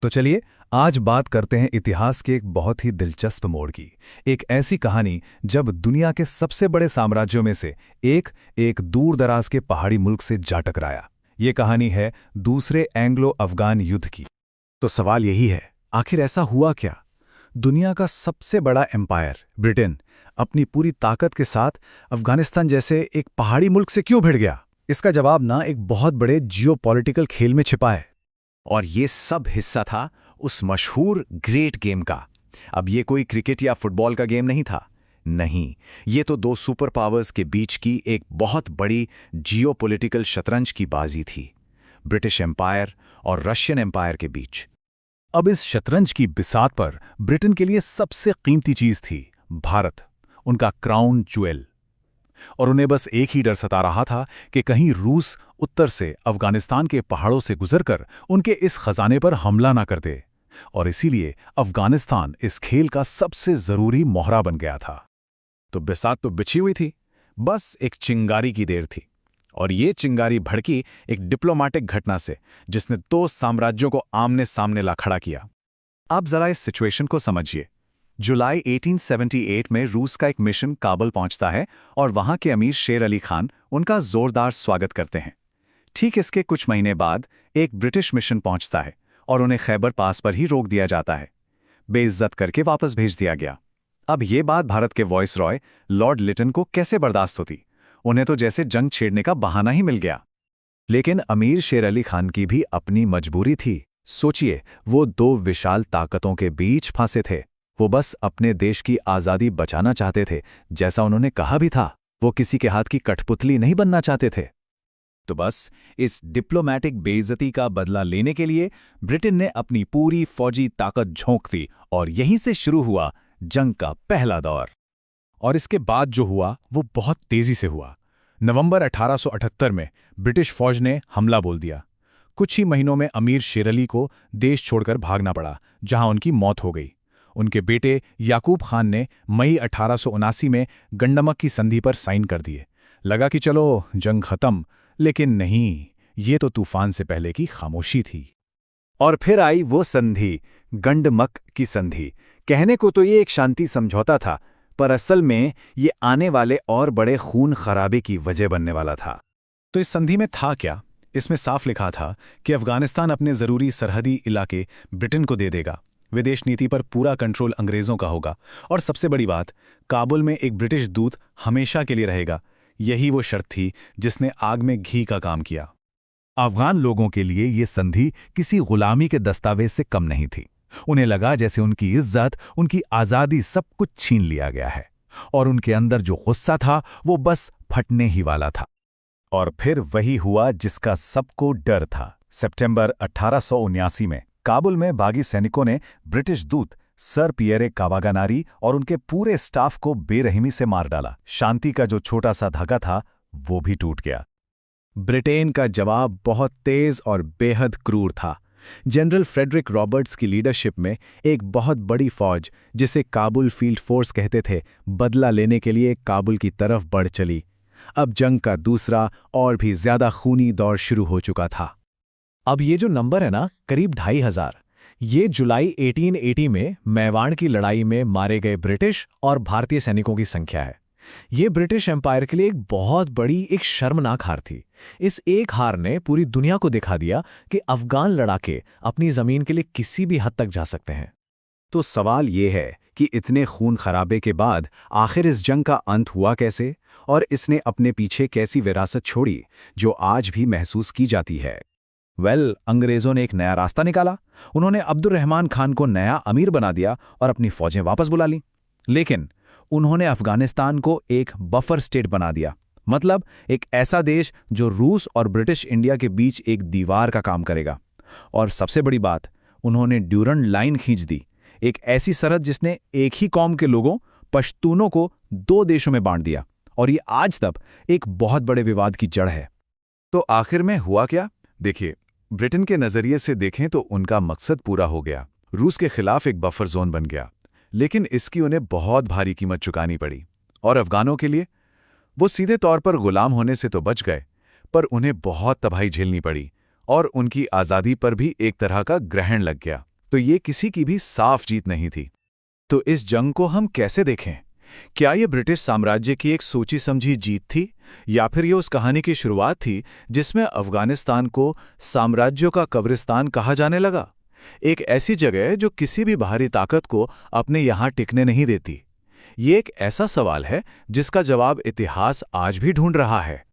तो चलिए आज बात करते हैं इतिहास के एक बहुत ही दिलचस्प मोड़ की। एक ऐसी कहानी जब दुनिया के सबसे बड़े साम्राज्यों में से एक एक दूर दराज के पहाड़ी मुल्क से जा टकराया। ये कहानी है दूसरे एंग्लो अफगान युद्ध की। तो सवाल यही है, आखिर ऐसा हुआ क्या? दुनिया का सबसे बड़ा एम्पायर ब्रिटेन अपनी पूरी ताकत के साथ अफगानिस्तान जैसे एक पहाड़ी मुल्क से क्यों भिड़ गया? इसका जवाब ना एक बहुत बड़े जियोपॉलिटिकल खेल में छिपा है। और ये सब हिस्सा था उस मशहूर ग्रेट गेम का। अब ये कोई क्रिकेट या फुटबॉल का गेम नहीं था। नहीं, ये तो दो सुपर पावर्स के बीच की एक बहुत बड़ी जियोपॉलिटिकल शतरंज की बाजी थी, ब्रिटिश एम्पायर और रशियन एम्पायर के बीच। अब इस शतरंज की बिसात पर ब्रिटेन के लिए सबसे कीमती चीज थी भारत, उनका क्राउन ज्वेल। और उन्हें बस एक ही डर सता रहा था कि कहीं रूस उत्तर से अफगानिस्तान के पहाड़ों से गुजरकर उनके इस खजाने पर हमला ना कर दे। और इसीलिए अफगानिस्तान इस खेल का सबसे जरूरी मोहरा बन गया था। तो बिसात तो बिछी हुई थी, बस एक चिंगारी की देर थी। और ये चिंगारी भड़की एक डिप्लोमेटिक घटना से, जिसने दो साम्राज्यों को आमने सामने ला खड़ा किया। आप जरा इस सिचुएशन को समझिए। जुलाई 1878 में रूस का एक मिशन काबुल पहुंचता है और वहां के अमीर शेर अली खान उनका जोरदार स्वागत करते हैं। ठीक इसके कुछ महीने बाद एक ब्रिटिश मिशन पहुंचता है और उन्हें खैबर पास पर ही रोक दिया जाता है, बेइज्जत करके वापस भेज दिया गया। अब ये बात भारत के वॉइसरॉय लॉर्ड लिटन को कैसे बर्दाश्त होती? उन्हें तो जैसे जंग छेड़ने का बहाना ही मिल गया। लेकिन अमीर शेर अली खान की भी अपनी मजबूरी थी। सोचिए, वो दो विशाल ताकतों के बीच फंसे थे। वो बस अपने देश की आज़ादी बचाना चाहते थे, जैसा उन्होंने कहा भी था। वो किसी के हाथ की कठपुतली नहीं बनना चाहते थे। तो बस इस डिप्लोमैटिक बेइज्जती का बदला लेने के लिए ब्रिटेन ने अपनी पूरी फौजी ताकत झोंक दी और यहीं से शुरू हुआ जंग का पहला दौर। और इसके बाद जो हुआ वो बहुत तेजी से हुआ। नवंबर 1878 में ब्रिटिश फौज ने हमला बोल दिया। कुछ ही महीनों में अमीर शेर अली को देश छोड़कर भागना पड़ा, जहां उनकी मौत हो गई। उनके बेटे याकूब खान ने मई 1879 में गंडमक की संधि पर साइन कर दिए। लगा कि चलो जंग खत्म, लेकिन नहीं, ये तो तूफान से पहले की खामोशी थी। और फिर आई वो संधि, गंडमक की संधि। कहने को तो ये एक शांति समझौता था, पर असल में ये आने वाले और बड़े खून खराबे की वजह बनने वाला था। तो इस संधि में था क्या? इसमें साफ लिखा था कि अफगानिस्तान अपने जरूरी सरहदी इलाके ब्रिटेन को दे देगा, विदेश नीति पर पूरा कंट्रोल अंग्रेजों का होगा, और सबसे बड़ी बात, काबुल में एक ब्रिटिश दूत हमेशा के लिए रहेगा। यही वो शर्त थी जिसने आग में घी का काम किया। अफगान लोगों के लिए ये संधि किसी गुलामी के दस्तावेज से कम नहीं थी। उन्हें लगा जैसे उनकी इज्जत, उनकी आज़ादी सब कुछ छीन लिया गया है, और उनके अंदर जो गुस्सा था वो बस फटने ही वाला था। और फिर वही हुआ जिसका सबको डर था। सितंबर 1879 में काबुल में बागी सैनिकों ने ब्रिटिश दूत सर पियरे कावागानारी और उनके पूरे स्टाफ को बेरहमी से मार डाला। शांति का जो छोटा सा धागा था वो भी टूट गया। ब्रिटेन का जवाब बहुत तेज और बेहद क्रूर था। जनरल फ्रेडरिक रॉबर्ट्स की लीडरशिप में एक बहुत बड़ी फौज, जिसे काबुल फील्ड फोर्स कहते थे, बदला लेने के लिए काबुल की तरफ बढ़ चली। अब जंग का दूसरा और भी ज्यादा खूनी दौर शुरू हो चुका था। अब ये जो नंबर है ना, करीब 2500, ये जुलाई 1880 में मेवाड़ की लड़ाई में मारे गए ब्रिटिश और भारतीय सैनिकों की संख्या है। ये ब्रिटिश एम्पायर के लिए एक बहुत बड़ी, एक शर्मनाक हार थी। इस एक हार ने पूरी दुनिया को दिखा दिया कि अफगान लड़ाके अपनी जमीन के लिए किसी भी हद तक जा सकते हैं। तो सवाल ये है कि इतने खून खराबे के बाद आखिर इस जंग का अंत हुआ कैसे, और इसने अपने पीछे कैसी विरासत छोड़ी जो आज भी महसूस की जाती है। अंग्रेजों ने एक नया रास्ता निकाला। उन्होंने अब्दुर्रहमान खान को नया अमीर बना दिया और अपनी फौजें वापस बुला लीं। लेकिन उन्होंने अफगानिस्तान को एक बफर स्टेट बना दिया, मतलब एक ऐसा देश जो रूस और ब्रिटिश इंडिया के बीच एक दीवार का काम करेगा। और सबसे बड़ी बात, उन्होंने ड्यूरंड लाइन खींच दी, एक ऐसी सरहद जिसने एक ही कौम के लोगों, पश्तूनों को दो देशों में बांट दिया। और ये आज तक एक बहुत बड़े विवाद की जड़ है। तो आखिर में हुआ क्या? देखिए, ब्रिटेन के नजरिए से देखें तो उनका मकसद पूरा हो गया। रूस के खिलाफ एक बफर जोन बन गया, लेकिन इसकी उन्हें बहुत भारी कीमत चुकानी पड़ी। और अफगानों के लिए, वो सीधे तौर पर गुलाम होने से तो बच गए, पर उन्हें बहुत तबाही झेलनी पड़ी और उनकी आज़ादी पर भी एक तरह का ग्रहण लग गया। तो ये किसी की भी साफ जीत नहीं थी। तो इस जंग को हम कैसे देखें? क्या ये ब्रिटिश साम्राज्य की एक सोची समझी जीत थी, या फिर ये उस कहानी की शुरुआत थी जिसमें अफगानिस्तान को साम्राज्यों का कब्रिस्तान कहा जाने लगा? एक ऐसी जगह जो किसी भी बाहरी ताकत को अपने यहाँ टिकने नहीं देती। ये एक ऐसा सवाल है जिसका जवाब इतिहास आज भी ढूंढ रहा है।